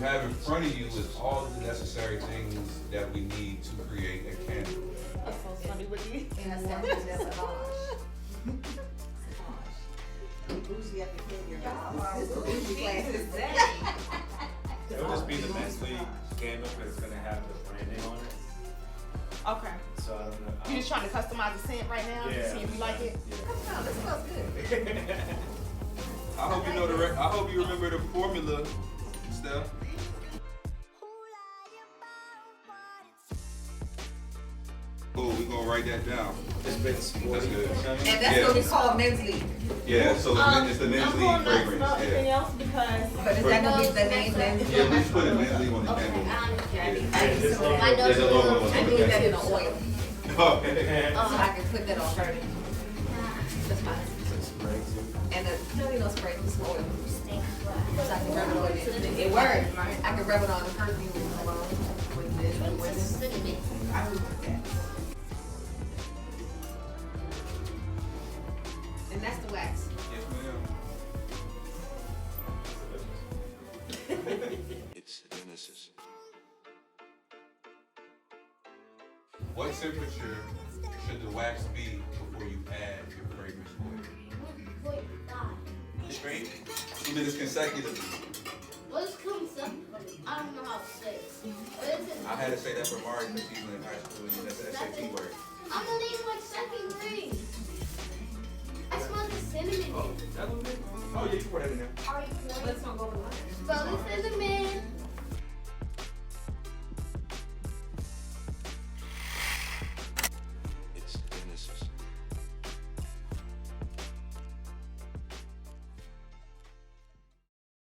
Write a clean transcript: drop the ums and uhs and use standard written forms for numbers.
have in front of you is all of the necessary things that we need to create a candle. That's so funny with you. And a sample that's bougie up your figure. This is bougie classes. It would just be the mentally candle because it's gonna have the branding on it. Okay. So I don't know. You just trying to customize the scent right now? Yeah. See if you like it? Yeah. Oh, this smells good. I hope you know I hope you remember the formula, Steph. Oh, we gonna write that down. It's been That's good. And that's what we call men's league. Yeah, so it's the men's league fragrance. Anything Yeah. else because But is that gonna be the name men's Yeah, league? we just put a men's league on the Okay, candle. I understand. Yeah, this logo. I know There's a logo on I the need that in candle. an oil, Okay. so I can put that on her. That's fine. It's spray too. And no spray, just oil. So I can rub it on it. It It works, right? I can rub it on the perfume alone with this and with this. Cinnamon. I would put that. And that's the wax. Yes, ma'am. It's Genesis. What temperature should the wax be before you add your fragrance oil? Wait, God. Straight 2 minutes consecutively. What is consecutively? I don't know how to say it. What is it? I had to say that for Mari because she's in high school and that's the SAT word.